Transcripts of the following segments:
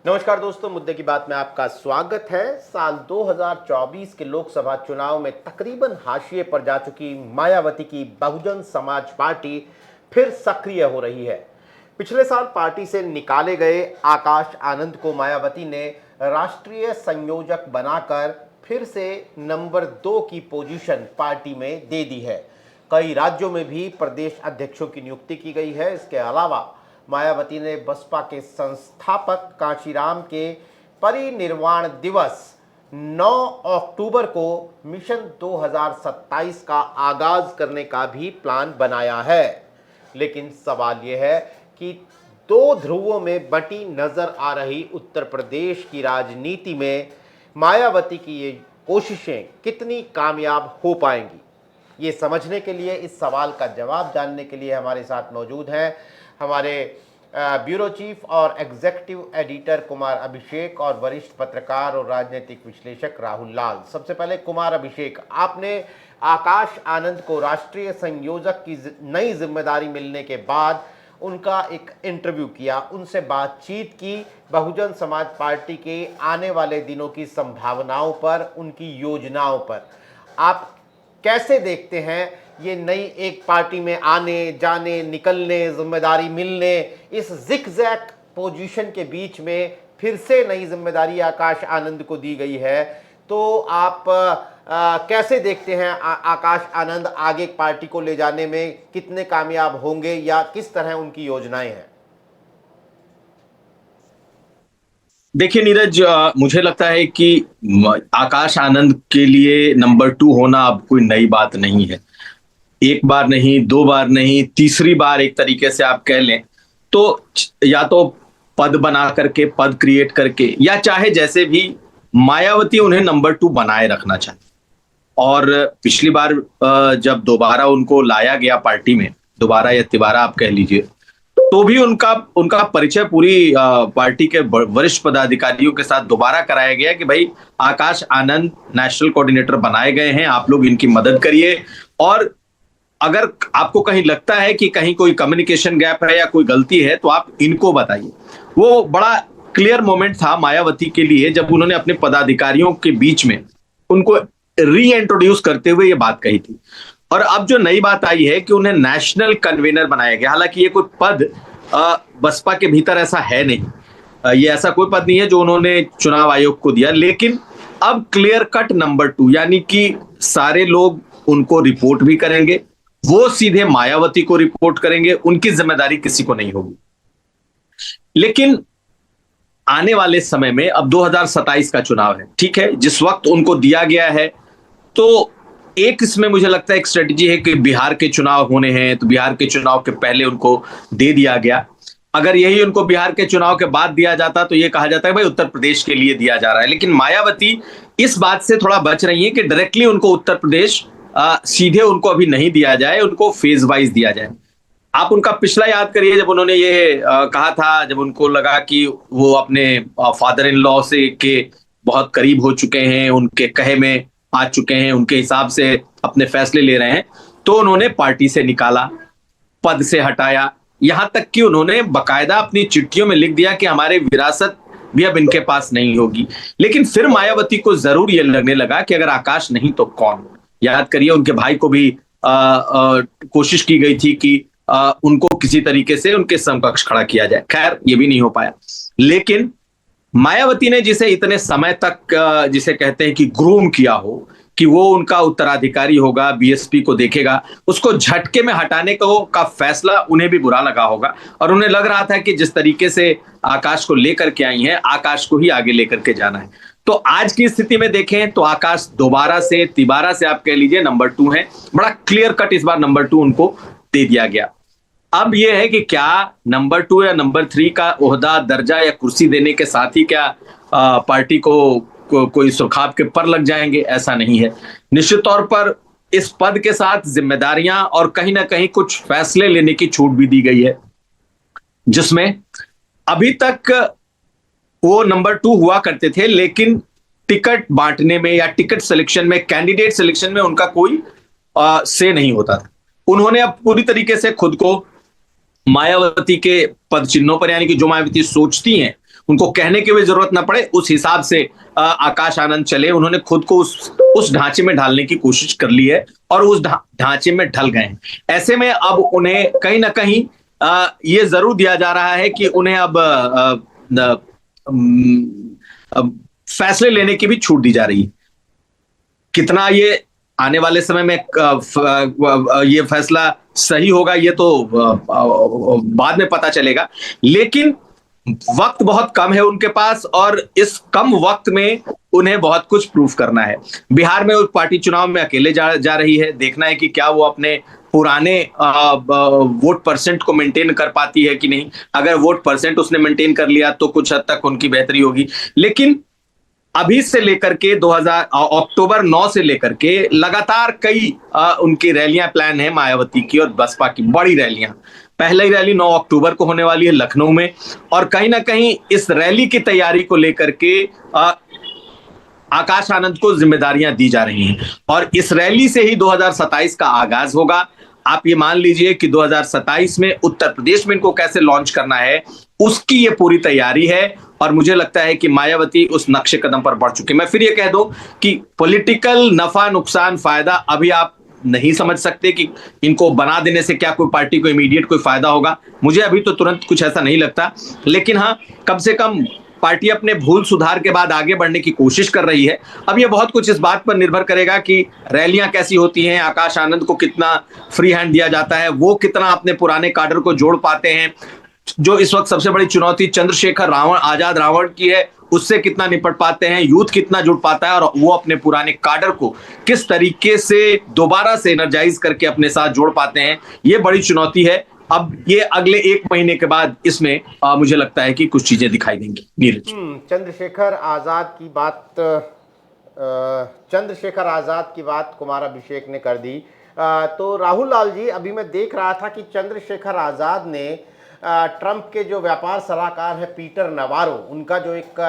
नमस्कार दोस्तों, मुद्दे की बात में आपका स्वागत है। साल 2024 के लोकसभा चुनाव में तकरीबन हाशिए पर जा चुकी मायावती की बहुजन समाज पार्टी फिर सक्रिय हो रही है। पिछले साल पार्टी से निकाले गए आकाश आनंद को मायावती ने राष्ट्रीय संयोजक बनाकर फिर से नंबर 2 की पोजीशन पार्टी में दे दी है। कई राज्यों में भी प्रदेश अध्यक्षों की नियुक्ति की गई है। इसके अलावा मायावती ने बसपा के संस्थापक कांशीराम के परिनिर्वाण दिवस 9 अक्टूबर को मिशन 2027 का आगाज करने का भी प्लान बनाया है। लेकिन सवाल यह है कि दो ध्रुवों में बंटी नजर आ रही उत्तर प्रदेश की राजनीति में मायावती की ये कोशिशें कितनी कामयाब हो पाएंगी। ये समझने के लिए, इस सवाल का जवाब जानने के लिए हमारे साथ मौजूद हैं हमारे ब्यूरो चीफ और एग्जीक्यूटिव एडिटर कुमार अभिषेक और वरिष्ठ पत्रकार और राजनीतिक विश्लेषक राहुल लाल। सबसे पहले कुमार अभिषेक, आपने आकाश आनंद को राष्ट्रीय संयोजक की नई जिम्मेदारी मिलने के बाद उनका एक इंटरव्यू किया, उनसे बातचीत की बहुजन समाज पार्टी के आने वाले दिनों की संभावनाओं पर, उनकी योजनाओं पर। आप कैसे देखते हैं ये नई एक पार्टी में आने जाने, निकलने, जिम्मेदारी मिलने, इस जिगजैग पोजीशन के बीच में फिर से नई जिम्मेदारी आकाश आनंद को दी गई है, तो आप कैसे देखते हैं आकाश आनंद आगे पार्टी को ले जाने में कितने कामयाब होंगे या किस तरह उनकी योजनाएं हैं? देखिए नीरज, मुझे लगता है कि आकाश आनंद के लिए नंबर 2 होना अब कोई नई बात नहीं है। एक बार नहीं, दो बार नहीं, तीसरी बार एक तरीके से आप कह लें तो या तो पद बना करके, पद क्रिएट करके, या चाहे जैसे भी मायावती उन्हें नंबर 2 बनाए रखना चाहे। और पिछली बार जब दोबारा उनको लाया गया पार्टी में, दोबारा या तिबारा आप कह लीजिए, तो भी उनका उनका परिचय पूरी पार्टी के वरिष्ठ पदाधिकारियों के साथ दोबारा कराया गया कि भाई आकाश आनंद नेशनल कोऑर्डिनेटर बनाए गए हैं, आप लोग इनकी मदद करिए। और अगर आपको कहीं लगता है कि कहीं कोई कम्युनिकेशन गैप है या कोई गलती है तो आप इनको बताइए। वो बड़ा क्लियर मोमेंट था मायावती के लिए जब उन्होंने अपने पदाधिकारियों के बीच में उनको री इंट्रोड्यूस करते हुए ये बात कही थी। और अब जो नई बात आई है कि उन्हें नेशनल कन्वीनर बनाया गया, हालांकि ये कोई पद बसपा के भीतर ऐसा है नहीं, ये ऐसा कोई पद नहीं है जो उन्होंने चुनाव आयोग को दिया, लेकिन अब क्लियर कट नंबर 2, यानी कि सारे लोग उनको रिपोर्ट भी करेंगे, वो सीधे मायावती को रिपोर्ट करेंगे, उनकी जिम्मेदारी किसी को नहीं होगी। लेकिन आने वाले समय में अब 2027 का चुनाव है, ठीक है, जिस वक्त उनको दिया गया है, तो एक इसमें मुझे लगता है एक स्ट्रेटजी है कि बिहार के चुनाव होने हैं तो बिहार के चुनाव के पहले उनको दे दिया गया। अगर यही उनको बिहार के चुनाव के बाद दिया जाता तो ये कहा जाता है भाई उत्तर प्रदेश के लिए दिया जा रहा है। लेकिन मायावती इस बात से थोड़ा बच रही है कि डायरेक्टली उनको उत्तर प्रदेश सीधे उनको अभी नहीं दिया जाए, उनको फेज वाइज दिया जाए। आप उनका पिछला याद करिए, जब उन्होंने ये कहा था, जब उनको लगा कि वो अपने फादर इन लॉ से के बहुत करीब हो चुके हैं, उनके कहे में आ चुके हैं, उनके हिसाब से अपने फैसले ले रहे हैं, तो उन्होंने पार्टी से निकाला, पद से हटाया, यहां तक कि उन्होंने बकायदा अपनी चिट्ठियों में लिख दिया कि हमारे विरासत भी अब इनके पास नहीं होगी। लेकिन फिर मायावती को जरूर यह लगने लगा कि अगर आकाश नहीं तो कौन। याद करिए उनके भाई को भी कोशिश की गई थी कि उनको किसी तरीके से उनके समकक्ष खड़ा किया जाए, खैर ये भी नहीं हो पाया। लेकिन मायावती ने जिसे इतने समय तक जिसे कहते हैं कि ग्रूम किया हो कि वो उनका उत्तराधिकारी होगा, बीएसपी को देखेगा, उसको झटके में हटाने का फैसला उन्हें भी बुरा लगा होगा। और उन्हें लग रहा था कि जिस तरीके से आकाश को लेकर के आई हैं, आकाश को ही आगे लेकर के जाना है। तो आज की स्थिति में देखें तो आकाश दोबारा से, तिबारा से आप कह लीजिए नंबर 2 है। बड़ा क्लियर कट इस बार नंबर 2 उनको दे दिया गया। अब यह है कि क्या नंबर 2 या नंबर 3 का ओहदा, दर्जा या कुर्सी देने के साथ ही क्या पार्टी को कोई सुरखाब के पर लग जाएंगे? ऐसा नहीं है। निश्चित तौर पर इस पद के साथ जिम्मेदारियां और कहीं ना कहीं कुछ फैसले लेने की छूट भी दी गई है, जिसमें अभी तक वो नंबर 2 हुआ करते थे, लेकिन टिकट बांटने में या टिकट सिलेक्शन में, कैंडिडेट सिलेक्शन में उनका कोई से नहीं होता था। उन्होंने अब पूरी तरीके से खुद को मायावती के पद चिन्हों पर, यानी कि जो मायावती सोचती हैं उनको कहने की भी जरूरत ना पड़े, उस हिसाब से आकाश आनंद चले। उन्होंने खुद को उस ढांचे में ढालने की कोशिश कर ली है और उस ढांचे में ढल गए हैं। ऐसे में अब उन्हें कहीं ना कहीं ये जरूर दिया जा रहा है कि उन्हें अब फैसले लेने की भी छूट दी जा रही है। कितना ये आने वाले समय में ये फैसला सही होगा, ये तो बाद में पता चलेगा, लेकिन वक्त बहुत कम है उनके पास और इस कम वक्त में उन्हें बहुत कुछ प्रूफ करना है। बिहार में पार्टी चुनाव में अकेले जा रही है, देखना है कि क्या वो अपने पुराने वोट परसेंट को मेंटेन कर पाती है कि नहीं। अगर वोट परसेंट उसने मेंटेन कर लिया तो कुछ हद तक उनकी बेहतरी होगी, लेकिन अभी से लेकर के अक्टूबर 9 से लेकर के लगातार कई उनकी रैलियां प्लान है, मायावती की और बसपा की बड़ी रैलियां। पहली रैली 9 अक्टूबर को होने वाली है लखनऊ में, और कहीं ना कहीं इस रैली की तैयारी को लेकर के आकाश आनंद को जिम्मेदारियां दी जा रही हैं और इस रैली से ही 2027 का आगाज होगा। आप ये मान लीजिए कि 2027 में उत्तर प्रदेश में इनको कैसे लॉन्च करना है, उसकी ये पूरी तैयारी है और मुझे लगता है कि मायावती उस नक्शे कदम पर बढ़ चुकी है। मैं फिर ये कह दूं कि पॉलिटिकल नफा नुकसान फायदा अभी आप नहीं समझ सकते कि इनको बना देने से क्या कोई पार्टी को इमीडिएट कोई फायदा होगा। मुझे अभी तो तुरंत कुछ ऐसा नहीं लगता, लेकिन हाँ, कम से कम पार्टी अपने भूल सुधार के बाद आगे बढ़ने की कोशिश कर रही है। अब ये बहुत कुछ इस बात पर निर्भर करेगा कि रैलियां कैसी होती हैं, आकाश आनंद को कितना फ्री हैंड दिया जाता है, वो कितना अपने पुराने काडर को जोड़ पाते हैं। जो इस वक्त सबसे बड़ी चुनौती चंद्रशेखर आजाद रावण की है, उससे कितना निपट पाते हैं, यूथ कितना जुड़ पाता है और वो अपने पुराने काडर को किस तरीके से दोबारा से एनर्जाइज करके अपने साथ जोड़ पाते हैं, ये बड़ी चुनौती है। अब ये अगले 1 महीने के बाद इसमें मुझे लगता है कि कुछ चीजें दिखाई देंगी। नीरज, चंद्रशेखर आजाद की बात कुमार अभिषेक ने कर दी। तो राहुल लाल जी, अभी मैं देख रहा था कि चंद्रशेखर आजाद ने ट्रंप के जो व्यापार सलाहकार है पीटर नवारो, उनका जो एक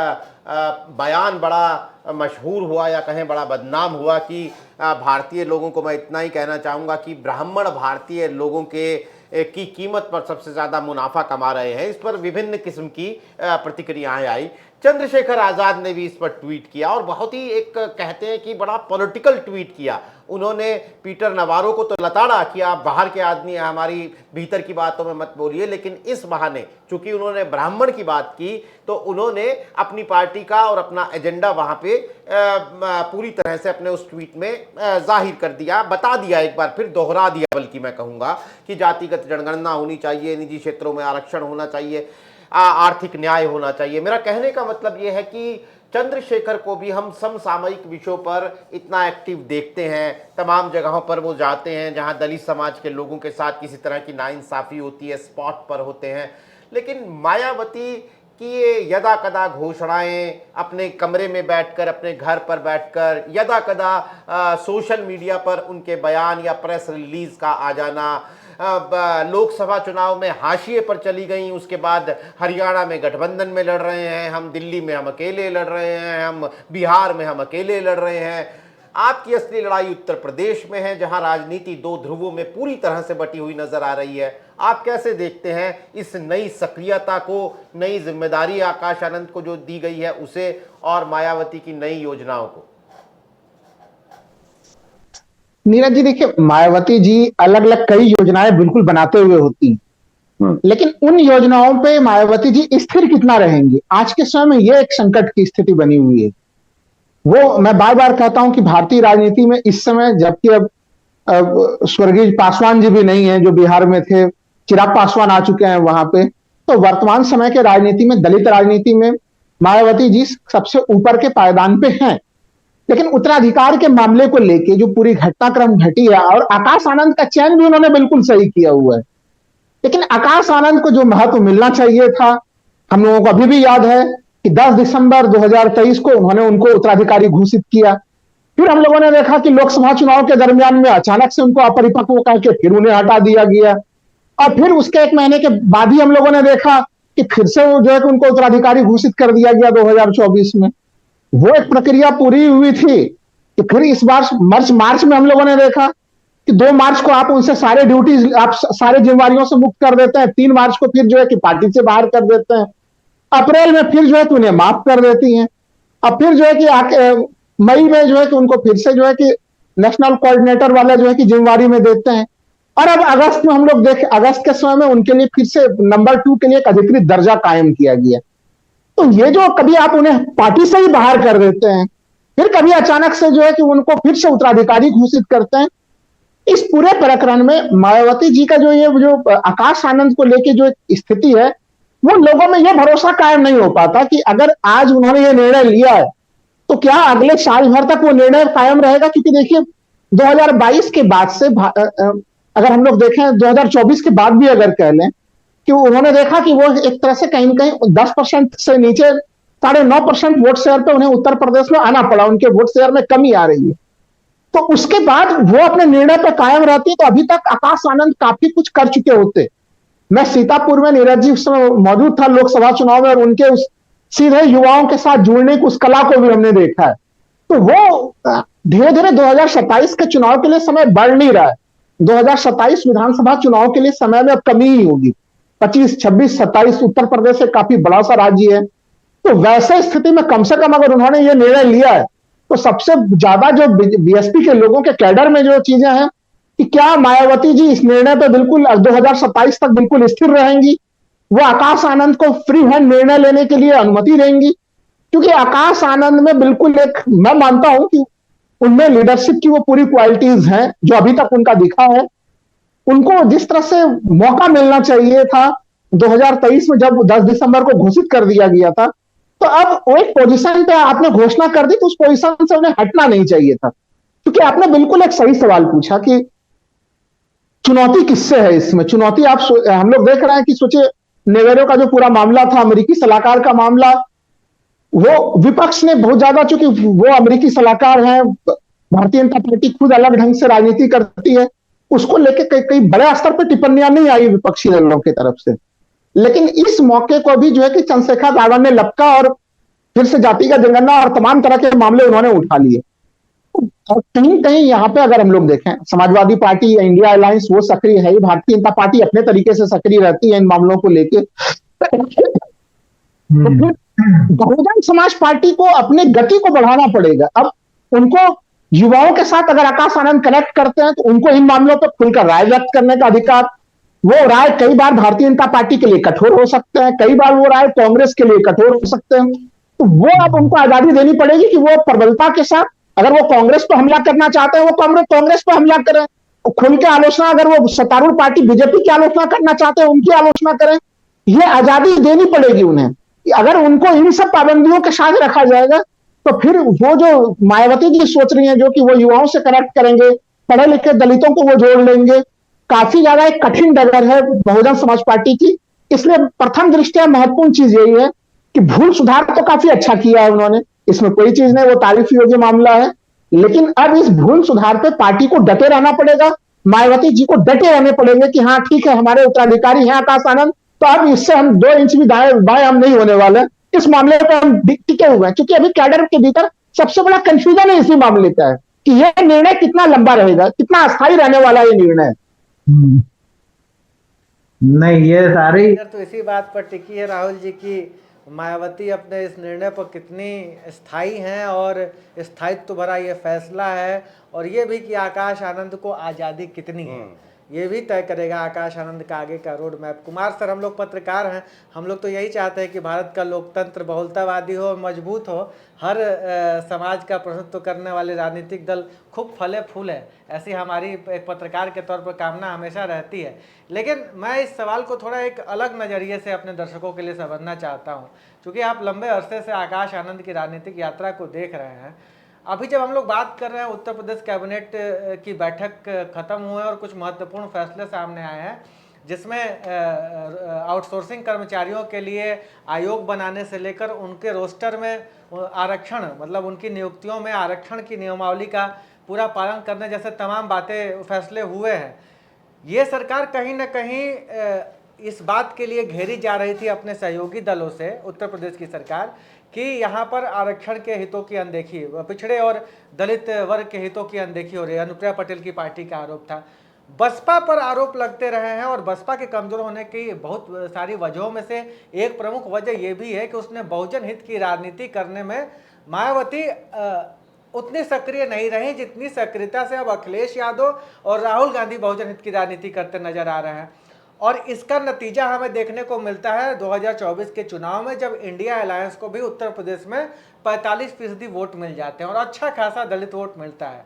बयान बड़ा मशहूर हुआ या कहें बड़ा बदनाम हुआ कि भारतीय लोगों को, मैं इतना ही कहना चाहूँगा कि ब्राह्मण भारतीय लोगों की कीमत पर सबसे ज़्यादा मुनाफा कमा रहे हैं। इस पर विभिन्न किस्म की प्रतिक्रियाएं आई। चंद्रशेखर आज़ाद ने भी इस पर ट्वीट किया और बहुत ही एक कहते हैं कि बड़ा पॉलिटिकल ट्वीट किया। उन्होंने पीटर नवारो को तो लताड़ा कि आप बाहर के आदमी हैं, हमारी भीतर की बातों में मत बोलिए, लेकिन इस बहाने चूंकि उन्होंने ब्राह्मण की बात की तो उन्होंने अपनी पार्टी का और अपना एजेंडा वहां पे पूरी तरह से अपने उस ट्वीट में जाहिर कर दिया, बता दिया, एक बार फिर दोहरा दिया, बल्कि मैं कहूँगा कि जातिगत जनगणना होनी चाहिए, निजी क्षेत्रों में आरक्षण होना चाहिए, आर्थिक न्याय होना चाहिए। मेरा कहने का मतलब यह है कि चंद्रशेखर को भी हम समसामयिक विषयों पर इतना एक्टिव देखते हैं, तमाम जगहों पर वो जाते हैं जहां दलित समाज के लोगों के साथ किसी तरह की नाइंसाफ़ी होती है, स्पॉट पर होते हैं। लेकिन मायावती की ये यदा कदा घोषणाएं, अपने कमरे में बैठकर, अपने घर पर बैठकर, यदा कदा सोशल मीडिया पर उनके बयान या प्रेस रिलीज का आ जाना, लोकसभा चुनाव में हाशिए पर चली गई, उसके बाद हरियाणा में गठबंधन में लड़ रहे हैं हम, दिल्ली में हम अकेले लड़ रहे हैं, हम बिहार में हम अकेले लड़ रहे हैं। आपकी असली लड़ाई उत्तर प्रदेश में है, जहां राजनीति 2 ध्रुवों में पूरी तरह से बटी हुई नजर आ रही है। आप कैसे देखते हैं इस नई सक्रियता को, नई जिम्मेदारी आकाश आनंद को जो दी गई है उसे, और मायावती की नई योजनाओं को? नीरज जी, देखिए, मायावती जी अलग अलग कई योजनाएं बिल्कुल बनाते हुए होती हैं, लेकिन उन योजनाओं पे मायावती जी स्थिर कितना रहेंगे, आज के समय में यह एक संकट की स्थिति बनी हुई है। वो मैं बार बार कहता हूं कि भारतीय राजनीति में इस समय, जबकि अब स्वर्गीय पासवान जी भी नहीं है जो बिहार में थे, चिराग पासवान आ चुके हैं वहां पे, तो वर्तमान समय के राजनीति में, दलित राजनीति में मायावती जी सबसे ऊपर के पायदान पे हैं। लेकिन उत्तराधिकार के मामले को लेके जो पूरी घटनाक्रम घटी है, और आकाश आनंद का चयन भी उन्होंने बिल्कुल सही किया हुआ है, लेकिन आकाश आनंद को जो महत्व मिलना चाहिए था, हम लोगों को अभी भी याद है कि 10 दिसंबर 2023 को उन्होंने उनको उत्तराधिकारी घोषित किया। फिर हम लोगों ने देखा कि लोकसभा चुनाव के दरमियान में अचानक से उनको अपरिपक्व करके फिर उन्हें हटा दिया गया, और फिर उसके 1 महीने के बाद ही हम लोगों ने देखा कि फिर से वो जो है कि उनको उत्तराधिकारी घोषित कर दिया गया 2024 में। वो एक प्रक्रिया पूरी हुई थी कि फिर इस बार मार्च में हम लोगों ने देखा कि 2 मार्च को आप उनसे सारे ड्यूटीज, आप सारे जिम्मेवारियों से मुक्त कर देते हैं, 3 मार्च को फिर जो है कि पार्टी से बाहर कर देते हैं। अप्रैल में फिर जो है कि उन्हें माफ कर देती हैं। अब फिर जो है कि मई में जो है कि उनको फिर से जो है कि नेशनल कोऑर्डिनेटर वाला जो है कि जिम्मेवारी में देते हैं। और अब अगस्त में हम लोग देखें, अगस्त के समय में उनके लिए फिर से नंबर 2 के लिए एक अधिकृत दर्जा कायम किया गया। तो ये जो कभी आप उन्हें पार्टी से ही बाहर कर देते हैं, फिर कभी अचानक से जो है कि उनको फिर से उत्तराधिकारी घोषित करते हैं। इस पूरे प्रकरण में मायावती जी का जो आकाश आनंद को लेके जो स्थिति है, वो लोगों में यह भरोसा कायम नहीं हो पाता कि अगर आज उन्होंने ये निर्णय लिया है तो क्या अगले साल भर तक वो निर्णय कायम रहेगा। क्योंकि देखिए 2022 के बाद से अगर हम लोग देखें 2024 के बाद भी अगर कह लें कि उन्होंने देखा कि वो एक तरह से कहीं ना कहीं 10% से नीचे 9.5% वोट शेयर पे उन्हें उत्तर प्रदेश में आना पड़ा, उनके वोट शेयर में कमी आ रही है। तो उसके बाद वो अपने निर्णय पर कायम रहती, तो अभी तक आकाश आनंद काफी कुछ कर चुके होते। मैं सीतापुर में नीरज जी उस समय मौजूद था लोकसभा चुनाव में, और उनके उस सीधे युवाओं के साथ जुड़ने की उस कला को भी हमने देखा है। तो वो धीरे धीरे 2027 के चुनाव के लिए समय बढ़ नहीं रहा है। 2027 विधानसभा चुनाव के लिए समय में अब कमी ही होगी। 25, 26, 27 उत्तर प्रदेश एक काफी बड़ा सा राज्य है। तो वैसे स्थिति में कम से कम अगर उन्होंने ये निर्णय लिया है तो सबसे ज्यादा जो बीएसपी के लोगों के कैडर में जो चीजें हैं कि क्या मायावती जी इस निर्णय पर बिल्कुल 2027 तक बिल्कुल स्थिर रहेंगी, वो आकाश आनंद को फ्री हैंड निर्णय लेने के लिए अनुमति देंगी। क्योंकि आकाश आनंद में बिल्कुल मैं मानता हूं कि उनमें लीडरशिप की वो पूरी क्वालिटीज हैं जो अभी तक उनका दिखा है। उनको जिस तरह से मौका मिलना चाहिए था 2023 में जब 10 दिसंबर को घोषित कर दिया गया था, तो अब वो एक पोजीशन पे आपने घोषणा कर दी तो उस पोजीशन से उन्हें हटना नहीं चाहिए था। क्योंकि आपने बिल्कुल एक सही सवाल पूछा कि चुनौती किससे है इसमें। चुनौती हम लोग देख रहे हैं कि सोचिए नेवेरो का जो पूरा मामला था, अमेरिकी सलाहकार का मामला, वो विपक्ष ने बहुत ज्यादा, चूंकि वो अमेरिकी सलाहकार हैं, भारतीय जनता पार्टी खुद अलग ढंग से राजनीति करती है, उसको लेके कई बड़े स्तर पर टिप्पणियां नहीं आई विपक्षी दलों की तरफ से। लेकिन इस मौके को भी जो है कि चंद्रशेखर रावत ने लपका और फिर से जातिगत जनगणना और तमाम तरह के मामले उन्होंने उठा लिए। और कहीं कहीं यहाँ पे अगर हम लोग देखें, समाजवादी पार्टी या इंडिया अलायंस वो सक्रिय है, भारतीय जनता पार्टी अपने तरीके से सक्रिय रहती है इन मामलों को लेके। तो फिर बहुजन समाज पार्टी को अपने गति को बढ़ाना पड़ेगा। अब उनको युवाओं के साथ अगर आकाश आनंद कनेक्ट करते हैं तो उनको इन मामलों पर खुलकर राय व्यक्त करने का अधिकार, वो राय कई बार भारतीय जनता पार्टी के लिए कठोर हो सकते हैं, कई बार वो राय कांग्रेस के लिए कठोर हो सकते हैं। तो वो अब उनको आजादी देनी पड़ेगी कि वो प्रबलता के साथ, अगर वो कांग्रेस पर हमला करना चाहते हैं वो कांग्रेस पर हमला करें, खुल के आलोचना, अगर वो सत्तारूढ़ पार्टी बीजेपी की आलोचना करना चाहते हैं उनकी आलोचना करें। ये आजादी देनी पड़ेगी उन्हें। अगर उनको इन सब पाबंदियों के साथ रखा जाएगा तो फिर वो जो मायावती जी सोच रही हैं, जो कि वो युवाओं से कनेक्ट करेंगे, पढ़े लिखे दलितों को वो जोड़ लेंगे, काफी ज्यादा एक कठिन डगर है बहुजन समाज पार्टी की। इसलिए प्रथम दृष्टया महत्वपूर्ण चीज यही है कि भूल सुधार तो काफी अच्छा किया है उन्होंने, इसमें कोई चीज नहीं, वो तारीफ योग्य मामला है। लेकिन अब इस भूल सुधार पे पार्टी को डटे रहना पड़ेगा, मायावती जी को डटे रहने पड़ेंगे कि हाँ ठीक है, हमारे उत्तराधिकारी हैं आकाश आनंद, तो अब इससे हम 2 इंच भी दाएं बाएं हम नहीं होने वाले, इस मामले पर हम टिके हुए हैं। क्योंकि अभी कैडर के भीतर सबसे बड़ा कंफ्यूजन है इसी मामले का है कि यह निर्णय कितना लंबा रहेगा, कितना अस्थायी रहने वाला ये निर्णय। नहीं, ये सारी तो इसी बात पर टिकी है राहुल जी की मायावती अपने इस निर्णय पर कितनी स्थायी हैं, और स्थायित्व भरा ये फैसला है, और ये भी कि आकाश आनंद को आज़ादी कितनी है, ये भी तय करेगा आकाश आनंद का आगे का रोड मैप। कुमार सर, हम लोग पत्रकार हैं, हम लोग तो यही चाहते हैं कि भारत का लोकतंत्र बहुलतावादी हो, मजबूत हो, हर समाज का प्रतिनिधित्व करने वाले राजनीतिक दल खूब फले फूले, ऐसी हमारी एक पत्रकार के तौर पर कामना हमेशा रहती है। लेकिन मैं इस सवाल को थोड़ा एक अलग नज़रिए से अपने दर्शकों के लिए समझना चाहता हूँ, क्योंकि आप लंबे अरसे से आकाश आनंद की राजनीतिक यात्रा को देख रहे हैं। अभी जब हम लोग बात कर रहे हैं, उत्तर प्रदेश कैबिनेट की बैठक खत्म हुए और कुछ महत्वपूर्ण फैसले सामने आए हैं, जिसमें आउटसोर्सिंग कर्मचारियों के लिए आयोग बनाने से लेकर उनके रोस्टर में आरक्षण, मतलब उनकी नियुक्तियों में आरक्षण की नियमावली का पूरा पालन करने जैसे तमाम बातें फैसले हुए हैं। ये सरकार कहीं ना कहीं इस बात के लिए घेरी जा रही थी अपने सहयोगी दलों से, उत्तर प्रदेश की सरकार, कि यहाँ पर आरक्षण के हितों की अनदेखी, पिछड़े और दलित वर्ग के हितों की अनदेखी हो रही है। अनुप्रिया पटेल की पार्टी का आरोप था। बसपा पर आरोप लगते रहे हैं और बसपा के कमजोर होने की बहुत सारी वजहों में से एक प्रमुख वजह यह भी है कि उसने बहुजन हित की राजनीति करने में मायावती उतनी सक्रिय नहीं रही जितनी सक्रियता से अब अखिलेश यादव और राहुल गांधी बहुजन हित की राजनीति करते नजर आ रहे हैं। और इसका नतीजा हमें देखने को मिलता है 2024 के चुनाव में, जब इंडिया अलायंस को भी उत्तर प्रदेश में 45% वोट मिल जाते हैं और अच्छा खासा दलित वोट मिलता है।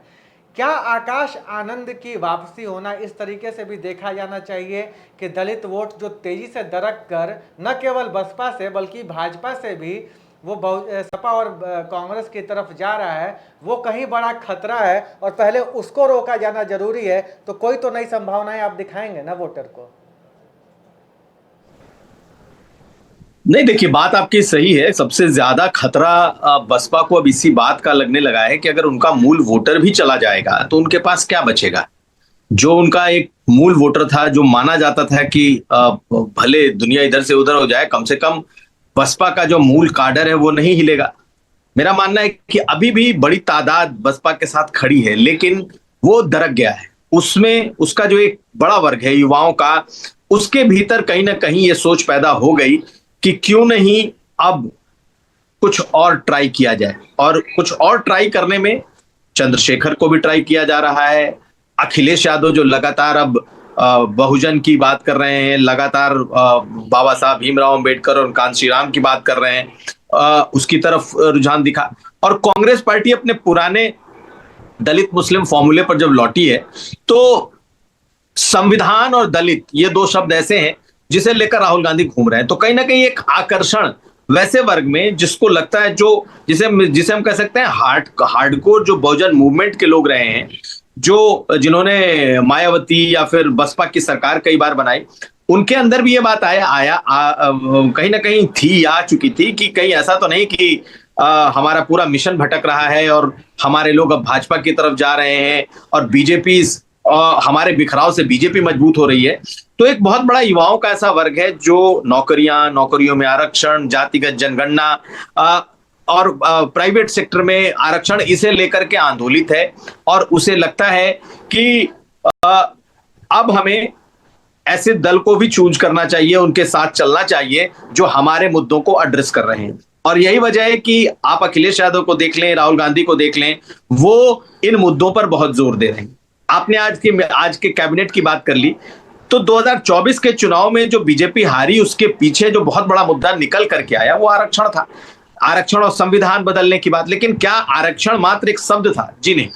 क्या आकाश आनंद की वापसी होना इस तरीके से भी देखा जाना चाहिए कि दलित वोट जो तेजी से दरक कर न केवल बसपा से बल्कि भाजपा से भी वो सपा और कांग्रेस की तरफ जा रहा है, वो कहीं बड़ा खतरा है और पहले उसको रोका जाना जरूरी है? तो कोई तो नई संभावनाएं आप दिखाएंगे ना वोटर को? नहीं, देखिए, बात आपकी सही है। सबसे ज्यादा खतरा बसपा को अब इसी बात का लगने लगा है कि अगर उनका मूल वोटर भी चला जाएगा तो उनके पास क्या बचेगा। जो उनका एक मूल वोटर था, जो माना जाता था कि भले दुनिया इधर से उधर हो जाए, कम से कम बसपा का जो मूल काडर है वो नहीं हिलेगा। मेरा मानना है कि अभी भी बड़ी तादाद बसपा के साथ खड़ी है, लेकिन वो दरक गया है। उसमें उसका जो एक बड़ा वर्ग है युवाओं का, उसके भीतर कहीं ना कहीं ये सोच पैदा हो गई कि क्यों नहीं अब कुछ और ट्राई किया जाए। और कुछ और ट्राई करने में चंद्रशेखर को भी ट्राई किया जा रहा है। अखिलेश यादव जो लगातार अब बहुजन की बात कर रहे हैं, लगातार बाबा साहब भीमराव अंबेडकर और कांशी राम की बात कर रहे हैं, उसकी तरफ रुझान दिखा। और कांग्रेस पार्टी अपने पुराने दलित मुस्लिम फॉर्मूले पर जब लौटी है, तो संविधान और दलित ये दो शब्द ऐसे हैं जिसे लेकर राहुल गांधी घूम रहे हैं। तो कहीं ना कहीं एक आकर्षण वैसे वर्ग में जिसको लगता है, जो जिसे हम कह सकते हैं हार्डकोर जो बहुजन मूवमेंट के लोग रहे हैं, जिन्होंने मायावती या फिर बसपा की सरकार कई बार बनाई, उनके अंदर भी ये बात कहीं ना कहीं थी, आ चुकी थी कि कहीं ऐसा तो नहीं कि हमारा पूरा मिशन भटक रहा है और हमारे लोग अब भाजपा की तरफ जा रहे हैं और बीजेपी हमारे बिखराव से बीजेपी मजबूत हो रही है। तो एक बहुत बड़ा युवाओं का ऐसा वर्ग है जो नौकरियों में आरक्षण, जातिगत जनगणना और प्राइवेट सेक्टर में आरक्षण, इसे लेकर के आंदोलित है और उसे लगता है कि अब हमें ऐसे दल को भी चूज करना चाहिए, उनके साथ चलना चाहिए जो हमारे मुद्दों को एड्रेस कर रहे हैं। और यही वजह है कि आप अखिलेश यादव को देख लें, राहुल गांधी को देख लें, वो इन मुद्दों पर बहुत जोर दे रहे हैं। आपने आज के कैबिनेट की बात कर ली, तो 2024 के चुनाव में जो बीजेपी हारी, उसके पीछे जो बहुत बड़ा मुद्दा निकल करके आया वो आरक्षण था। आरक्षण और संविधान बदलने की बात। लेकिन क्या आरक्षण मात्र एक शब्द था? जी नहीं।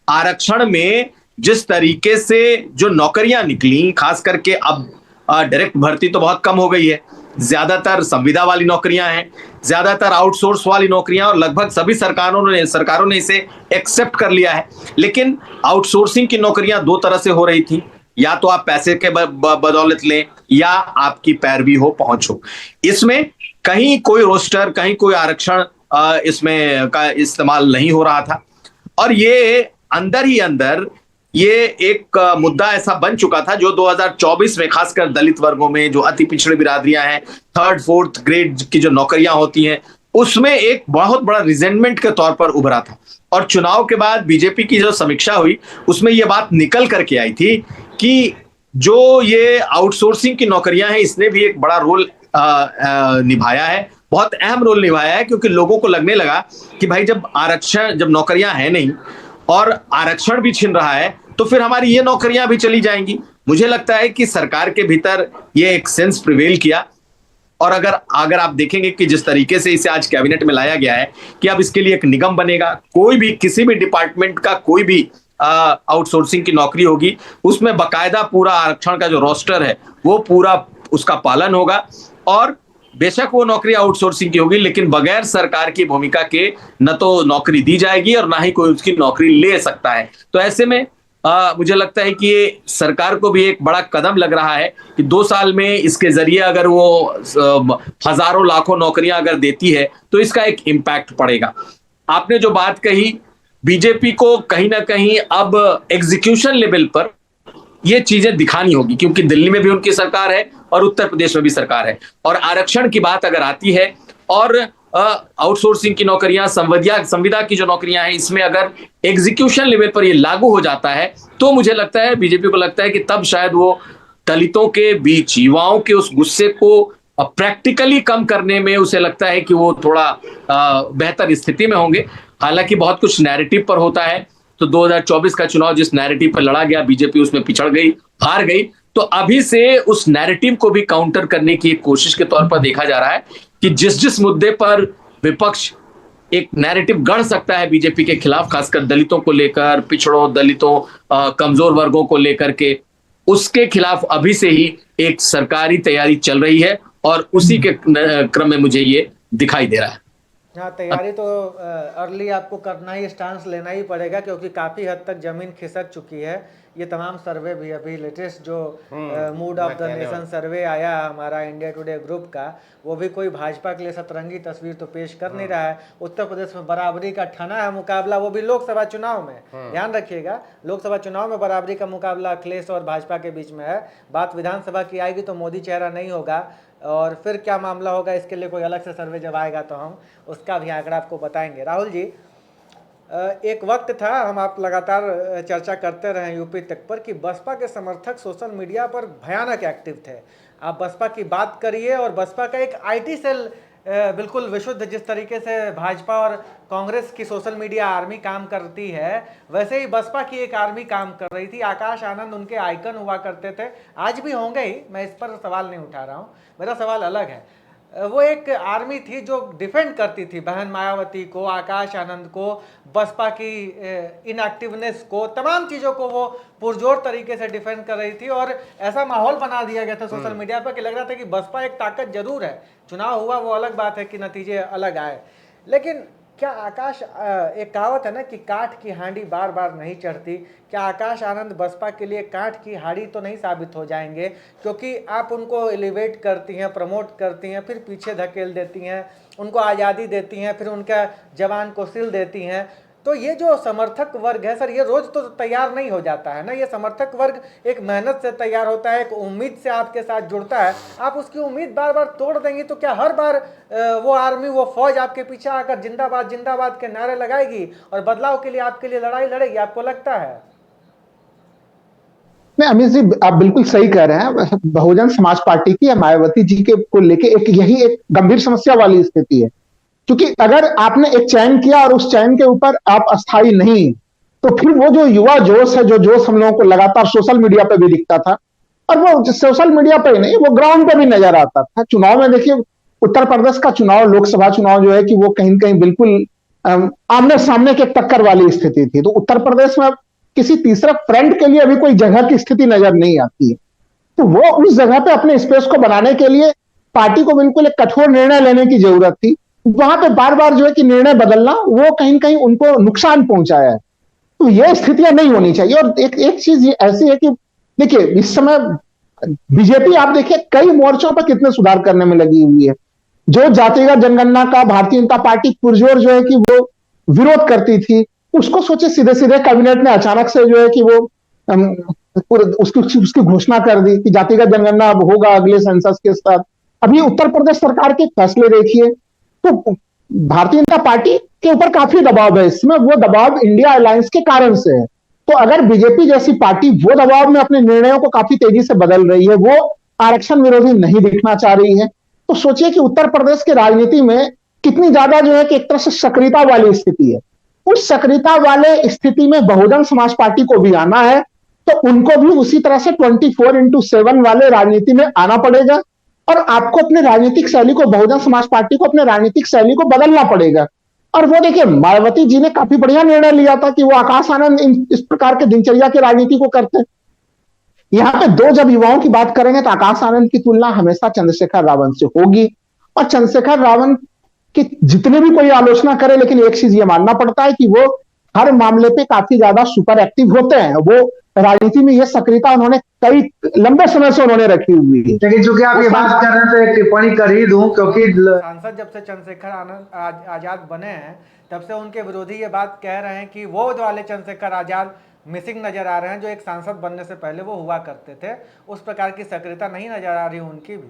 आरक्षण में जिस तरीके से जो नौकरियां निकली, खास करके अब डायरेक्ट भर्ती तो बहुत कम हो गई है, ज्यादातर संविदा वाली नौकरियां हैं, ज्यादातर आउटसोर्स वाली नौकरियां, और लगभग सभी सरकारों ने इसे एक्सेप्ट कर लिया है। लेकिन आउटसोर्सिंग की नौकरियां दो तरह से हो रही थी, या तो आप पैसे के बदौलत लें या आपकी पैरवी हो, पहुंच हो। इसमें कहीं कोई रोस्टर, कहीं कोई आरक्षण इसमें का इस्तेमाल नहीं हो रहा था। और ये अंदर ही अंदर ये एक मुद्दा ऐसा बन चुका था जो 2024 में खासकर दलित वर्गों में, जो अति पिछड़े बिरादरियां हैं, 3rd 4th ग्रेड की जो नौकरियां होती हैं, उसमें एक बहुत बड़ा रिजेंटमेंट के तौर पर उभरा था। और चुनाव के बाद बीजेपी की जो समीक्षा हुई, उसमें यह बात निकल करके आई थी कि जो ये आउटसोर्सिंग की नौकरियां हैं, इसने भी एक बड़ा रोल निभाया है, बहुत अहम रोल निभाया है। क्योंकि लोगों को लगने लगा कि भाई जब नौकरियां हैं नहीं और आरक्षण भी छिन रहा है, तो फिर हमारी ये नौकरियां भी चली जाएंगी। मुझे लगता है कि सरकार के भीतर ये एक सेंस प्रिवेल किया। और अगर आप देखेंगे कि जिस तरीके से इसे आज कैबिनेट में लाया गया है कि अब इसके लिए एक निगम बनेगा, कोई भी किसी भी डिपार्टमेंट का कोई भी आउटसोर्सिंग की नौकरी होगी, उसमें बकायदा पूरा आरक्षण का जो रोस्टर है वो पूरा उसका पालन होगा। और बेशक वो नौकरी आउटसोर्सिंग की होगी, लेकिन बगैर सरकार की भूमिका के न तो नौकरी दी जाएगी और ना ही कोई उसकी नौकरी ले सकता है। तो ऐसे में मुझे लगता है कि ये सरकार को भी एक बड़ा कदम लग रहा है कि 2 साल में इसके जरिए अगर वो हजारों लाखों नौकरियां अगर देती है तो इसका एक इम्पैक्ट पड़ेगा। आपने जो बात कही, बीजेपी को कहीं ना कहीं अब एग्जीक्यूशन लेवल पर ये चीजें दिखानी होगी, क्योंकि दिल्ली में भी उनकी सरकार है और उत्तर प्रदेश में भी सरकार है। और आरक्षण की बात अगर आती है और आउटसोर्सिंग की नौकरियां, संविदा की जो नौकरियां हैं, इसमें अगर एग्जीक्यूशन लेवल पर ये लागू हो जाता है तो मुझे लगता है, बीजेपी को लगता है कि तब शायद वो दलितों के बीच युवाओं के उस गुस्से को प्रैक्टिकली कम करने में उसे लगता है कि वो थोड़ा बेहतर स्थिति में होंगे। हालांकि बहुत कुछ नैरेटिव पर होता है, तो 2024 का चुनाव जिस नैरेटिव पर लड़ा गया, बीजेपी उसमें पिछड़ गई, हार गई। तो अभी से उस नैरेटिव को भी काउंटर करने की एक कोशिश के तौर पर देखा जा रहा है कि जिस जिस मुद्दे पर विपक्ष एक नैरेटिव गढ़ सकता है बीजेपी के खिलाफ, खासकर दलितों को लेकर, पिछड़ों, दलितों, कमजोर वर्गों को लेकर के, उसके खिलाफ अभी से ही एक सरकारी तैयारी चल रही है और उसी के क्रम में मुझे ये दिखाई दे रहा है। हाँ, तैयारी तो अर्ली आपको करना ही, स्टांस लेना ही पड़ेगा, क्योंकि काफ़ी हद तक ज़मीन खिसक चुकी है। ये तमाम सर्वे भी, अभी लेटेस्ट जो मूड ऑफ द नेशन सर्वे आया हमारा इंडिया टुडे ग्रुप का, वो भी कोई भाजपा के लिए सतरंगी तस्वीर तो पेश कर नहीं रहा है। उत्तर प्रदेश में बराबरी का ठना है मुकाबला, वो भी लोकसभा चुनाव में। ध्यान रखिएगा, लोकसभा चुनाव में बराबरी का मुकाबला अखिलेश और भाजपा के बीच में है। बात विधानसभा की आएगी तो मोदी चेहरा नहीं होगा, और फिर क्या मामला होगा इसके लिए कोई अलग से सर्वे जब आएगा तो हम उसका भी आंकड़ा आपको बताएंगे। राहुल जी, एक वक्त था, हम आप लगातार चर्चा करते रहे यूपी तक पर, कि बसपा के समर्थक सोशल मीडिया पर भयानक एक्टिव थे। आप बसपा की बात करिए, और बसपा का एक आईटी सेल बिल्कुल विशुद्ध, जिस तरीके से भाजपा और कांग्रेस की सोशल मीडिया आर्मी काम करती है, वैसे ही बसपा की एक आर्मी काम कर रही थी। आकाश आनंद उनके आइकन हुआ करते थे, आज भी होंगे ही, मैं इस पर सवाल नहीं उठा रहा हूँ, मेरा सवाल अलग है। वो एक आर्मी थी जो डिफेंड करती थी बहन मायावती को, आकाश आनंद को, बसपा की इनएक्टिवनेस को, तमाम चीज़ों को वो पुरजोर तरीके से डिफेंड कर रही थी। और ऐसा माहौल बना दिया गया था सोशल मीडिया पर कि लग रहा था कि बसपा एक ताकत जरूर है। चुनाव हुआ, वो अलग बात है कि नतीजे अलग आए, लेकिन क्या आकाश, एक कहावत है ना कि काठ की हांडी बार बार नहीं चढ़ती, क्या आकाश आनंद बसपा के लिए काठ की हांडी तो नहीं साबित हो जाएंगे? क्योंकि आप उनको एलिवेट करती हैं, प्रमोट करती हैं, फिर पीछे धकेल देती हैं, उनको आज़ादी देती हैं, फिर उनका जवान को सिल देती हैं। तो ये जो समर्थक वर्ग है सर, ये रोज तो तैयार नहीं हो जाता है ना। ये समर्थक वर्ग एक मेहनत से तैयार होता है, एक उम्मीद से आपके साथ जुड़ता है। आप उसकी उम्मीद बार बार तोड़ देंगी तो क्या हर बार वो आर्मी, वो फौज आपके पीछे आकर जिंदाबाद जिंदाबाद के नारे लगाएगी और बदलाव के लिए आपके लिए लड़ाई लड़ेगी? आपको लगता है? नहीं अमित जी, आप बिल्कुल सही कह रहे हैं। बहुजन समाज पार्टी की या मायावती जी के को लेके यही एक गंभीर समस्या वाली स्थिति है। क्योंकि अगर आपने एक चयन किया और उस चयन के ऊपर आप अस्थायी नहीं, तो फिर वो जो युवा जोश है, जो जोश हम लोगों को लगातार सोशल मीडिया पे भी दिखता था, और वो सोशल मीडिया पे ही नहीं, वो ग्राउंड पे भी नजर आता था। चुनाव में देखिए, उत्तर प्रदेश का चुनाव, लोकसभा चुनाव जो है कि वो कहीं कहीं बिल्कुल आमने सामने के टक्कर वाली स्थिति थी। तो उत्तर प्रदेश में किसी तीसरे फ्रंट के लिए अभी कोई जगह की स्थिति नजर नहीं आती है। तो वो उस जगह पे अपने स्पेस को बनाने के लिए पार्टी को बिल्कुल एक कठोर निर्णय लेने की जरूरत थी। वहां पे बार बार जो है कि निर्णय बदलना, वो कहीं कहीं उनको नुकसान पहुंचाया है। तो ये स्थितियां नहीं होनी चाहिए। और एक चीज ऐसी है कि देखिए, इस समय बीजेपी आप देखिए कई मोर्चों पर कितने सुधार करने में लगी हुई है। जो जातिगत जनगणना का भारतीय जनता पार्टी पुरजोर जो है कि वो विरोध करती थी, उसको सोचे सीधे सीधे कैबिनेट ने अचानक से जो है कि वो उसकी घोषणा कर दी कि जातिगत जनगणना अब होगा अगले सेंसस के साथ। अभी उत्तर प्रदेश सरकार के फैसले देखिए, तो भारतीय जनता पार्टी के ऊपर काफी दबाव है इसमें। वो दबाव इंडिया अलायंस के कारण से है। तो अगर बीजेपी जैसी पार्टी वो दबाव में अपने निर्णयों को काफी तेजी से बदल रही है, वो आरक्षण विरोधी नहीं दिखना चाह रही है, तो सोचिए कि उत्तर प्रदेश की राजनीति में कितनी ज्यादा जो है कि एक तरह से सक्रियता वाली स्थिति है। उस सक्रियता वाले स्थिति में बहुजन समाज पार्टी को भी आना है, तो उनको भी उसी तरह से 24x7 वाले राजनीति में आना पड़ेगा। और आपको अपने राजनीतिक शैली को, बहुजन समाज पार्टी को अपने राजनीतिक शैली को बदलना पड़ेगा। और वो देखिए, मायावती जी ने काफी बढ़िया निर्णय लिया था कि वो आकाश आनंद इस प्रकार के दिनचर्या की राजनीति को करते। यहां पे दो जब युवाओं की बात करेंगे तो आकाश आनंद की तुलना हमेशा चंद्रशेखर रावण से होगी। और चंद्रशेखर रावण की जितने भी कोई आलोचना करे, लेकिन एक चीज ये मानना पड़ता है कि वो हर मामले पे काफी ज्यादा सुपर एक्टिव होते हैं। वो राजनीति में ये सक्रियता उन्होंने कई लंबे समय से उन्होंने रखी हुई है। लेकिन चूंकि आप ये बात कर रहे हैं तो एक टिप्पणी कर ही दूं, क्योंकि सांसद जब से चंद्रशेखर आनंद आजाद बने हैं, तब से उनके विरोधी ये बात कह रहे हैं कि वो जो वाले चंद्रशेखर आजाद मिसिंग नजर आ रहे हैं जो एक सांसद बनने से पहले वो हुआ करते थे। उस प्रकार की सक्रियता नहीं नजर आ रही उनकी भी।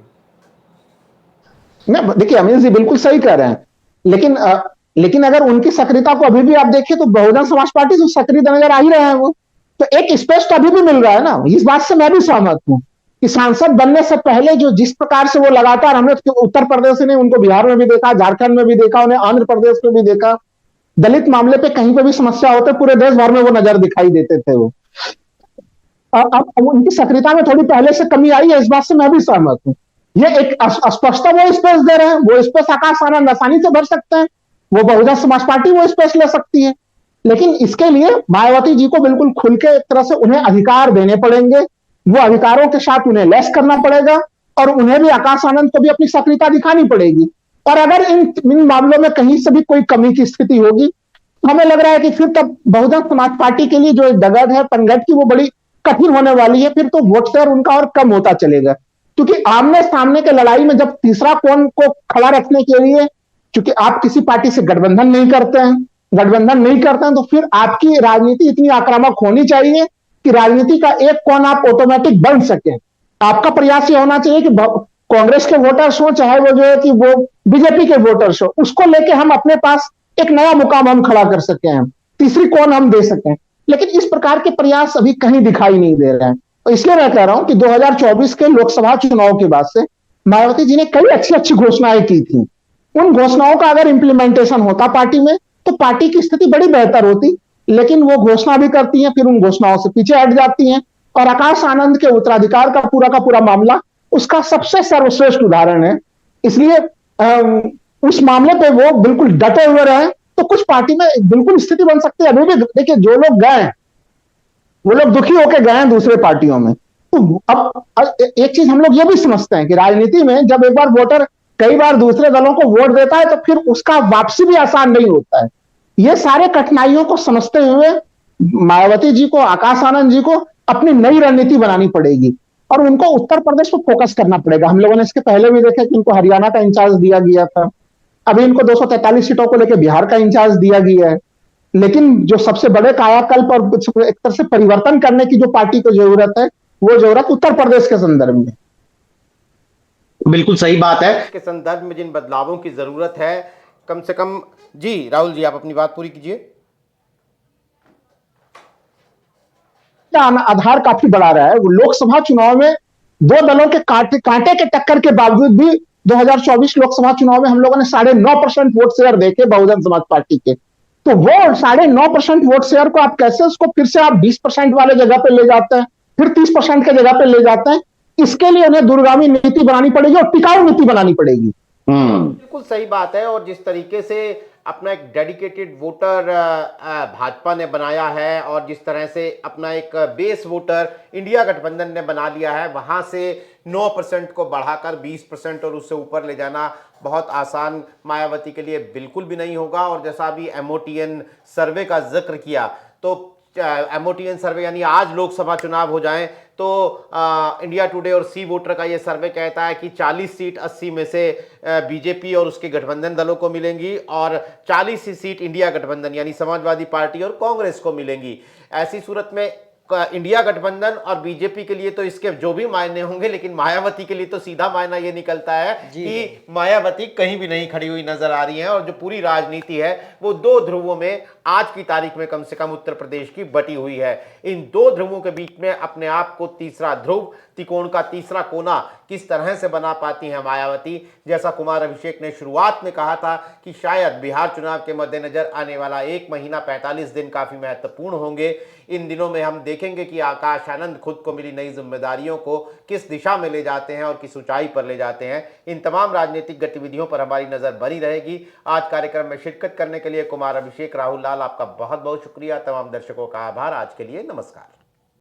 देखिए अमित जी बिल्कुल सही कह रहे हैं। लेकिन अगर उनकी सक्रियता को अभी भी आप देखिए तो बहुजन समाज पार्टी से सक्रिय नजर आ ही रहे हैं वो। तो एक स्पेस तो अभी भी मिल रहा है ना, इस बात से मैं भी सहमत हूं कि सांसद बनने से पहले जो जिस प्रकार से वो लगातार, हमने उत्तर प्रदेश ने उनको बिहार में भी देखा, झारखंड में भी देखा, उन्हें आंध्र प्रदेश में भी देखा, दलित मामले पे कहीं पे भी समस्या होते पूरे देश भर में वो नजर दिखाई देते थे वो। अब उनकी सक्रियता में थोड़ी पहले से कमी आई है, इस बात से मैं भी सहमत हूं। ये एक स्पष्टता वो स्पेस दे रहे हैं, वो स्पेस आकाश आनंद आसानी से भर सकते हैं, वो बहुजन समाज पार्टी वो स्पेस ले सकती है। लेकिन इसके लिए मायावती जी को बिल्कुल खुल के एक तरह से उन्हें अधिकार देने पड़ेंगे, वो अधिकारों के साथ उन्हें लैस करना पड़ेगा और उन्हें भी, आकाश आनंद को भी अपनी सक्रियता दिखानी पड़ेगी। और अगर इन मामलों में कहीं से भी कोई कमी की स्थिति होगी तो हमें लग रहा है कि फिर तब बहुजन समाज पार्टी के लिए जो डगर है पनघट की, वो बड़ी कठिन होने वाली है। फिर तो वोट शेयर उनका और कम होता चलेगा, क्योंकि आमने सामने के लड़ाई में जब तीसरा कोण को खड़ा रखने के लिए, क्योंकि आप किसी पार्टी से गठबंधन नहीं करते हैं, तो फिर आपकी राजनीति इतनी आक्रामक होनी चाहिए कि राजनीति का एक कोण आप ऑटोमेटिक बन सके। आपका प्रयास ये होना चाहिए कि कांग्रेस के वोटर्स हो, चाहे वो जो है कि वो बीजेपी के वोटर्स हो, उसको लेके हम अपने पास एक नया मुकाम हम खड़ा कर सके, हम तीसरी कोण हम दे सकें। लेकिन इस प्रकार के प्रयास अभी कहीं दिखाई नहीं दे रहे हैं। तो इसलिए मैं कह रहा हूं कि 2024 के लोकसभा चुनाव के बाद से मायावती जी ने कई अच्छी अच्छी घोषणाएं की थी। उन घोषणाओं का अगर इंप्लीमेंटेशन होता पार्टी में तो पार्टी की स्थिति बड़ी बेहतर होती। लेकिन वो घोषणा भी करती हैं, फिर उन घोषणाओं से पीछे हट जाती हैं। और आकाश आनंद के उत्तराधिकार का पूरा मामला उसका सबसे सर्वश्रेष्ठ उदाहरण है। इसलिए उस मामले पे वो बिल्कुल डटे हुए रहे तो कुछ पार्टी में बिल्कुल स्थिति बन सकती है। अभी भी देखिए, जो लोग गए वो लोग दुखी होकर गए हैं दूसरे पार्टियों में। तो अब एक चीज हम लोग ये भी समझते हैं कि राजनीति में जब एक बार वोटर कई बार दूसरे दलों को वोट देता है तो फिर उसका वापसी भी आसान नहीं होता है। ये सारे कठिनाइयों को समझते हुए मायावती जी को, आकाश आनंद जी को अपनी नई रणनीति बनानी पड़ेगी और उनको उत्तर प्रदेश पर फोकस करना पड़ेगा। हम लोगों ने इसके पहले भी देखा कि इनको हरियाणा का इंचार्ज दिया गया था, अभी इनको 243 सीटों को लेकर बिहार का इंचार्ज दिया गया है। लेकिन जो सबसे बड़े कायाकल्प और एक तरह से परिवर्तन करने की जो पार्टी को जरूरत है, वो जरूरत उत्तर प्रदेश के संदर्भ में। बिल्कुल सही बात है। के संदर्भ में जिन बदलावों की जरूरत है, कम से कम जी राहुल जी, आप अपनी बात पूरी कीजिए। आधार काफी बड़ा रहा है। लोकसभा चुनाव में दो दलों के कांटे के टक्कर के बावजूद भी 2024 लोकसभा चुनाव में हम लोगों ने 9.5% वोट शेयर देखे बहुजन समाज पार्टी के। तो वो 9.5% वोट शेयर को आप कैसे, उसको फिर से आप 20% वाले जगह पे ले जाते हैं, फिर 30% के जगह पे ले जाते हैं। इसके लिए उन्हें दूरगामी नीति बनानी पड़ेगी और टिकाऊ नीति बनानी पड़ेगी। बिल्कुल सही बात है। और जिस तरीके से अपना एक डेडिकेटेड वोटर भाजपा ने बनाया है और जिस तरह से अपना एक बेस वोटर इंडिया गठबंधन ने बना लिया है, वहां से 9% को बढ़ाकर 20% और उससे ऊपर ले जाना बहुत आसान मायावती के लिए बिल्कुल भी नहीं होगा। और जैसा अभी MOTN सर्वे का जिक्र किया, तो MOTN सर्वे यानी आज लोकसभा चुनाव हो जाएं तो इंडिया टुडे और सी वोटर का ये सर्वे कहता है कि 40 सीट 80 में से बीजेपी और उसके गठबंधन दलों को मिलेंगी और 40 ही सीट इंडिया गठबंधन यानी समाजवादी पार्टी और कांग्रेस को मिलेंगी। ऐसी सूरत में इंडिया गठबंधन और बीजेपी के लिए तो इसके जो भी मायने होंगे, लेकिन मायावती के लिए तो सीधा मायना ये निकलता है कि मायावती कहीं भी नहीं खड़ी हुई नजर आ रही है और जो पूरी राजनीति है वो दो ध्रुवों में आज की तारीख में कम से कम उत्तर प्रदेश की बटी हुई है। इन दो ध्रुवों के बीच में अपने आप को तीसरा ध्रुव, त्रिकोण का तीसरा कोना किस तरह से बना पाती हैं मायावती। जैसा कुमार अभिषेक ने शुरुआत में कहा था कि शायद बिहार चुनाव के मद्देनजर आने वाला 1 महीना 45 दिन काफी महत्वपूर्ण होंगे। इन दिनों में हम देखेंगे कि आकाश आनंद खुद को मिली नई जिम्मेदारियों को किस दिशा में ले जाते हैं और किस ऊंचाई पर ले जाते हैं। इन तमाम राजनीतिक गतिविधियों पर हमारी नजर बनी रहेगी। आज कार्यक्रम में शिरकत करने के लिए कुमार अभिषेक, राहुल लाल, आपका बहुत बहुत शुक्रिया। तमाम दर्शकों का आभार। आज के लिए नमस्कार।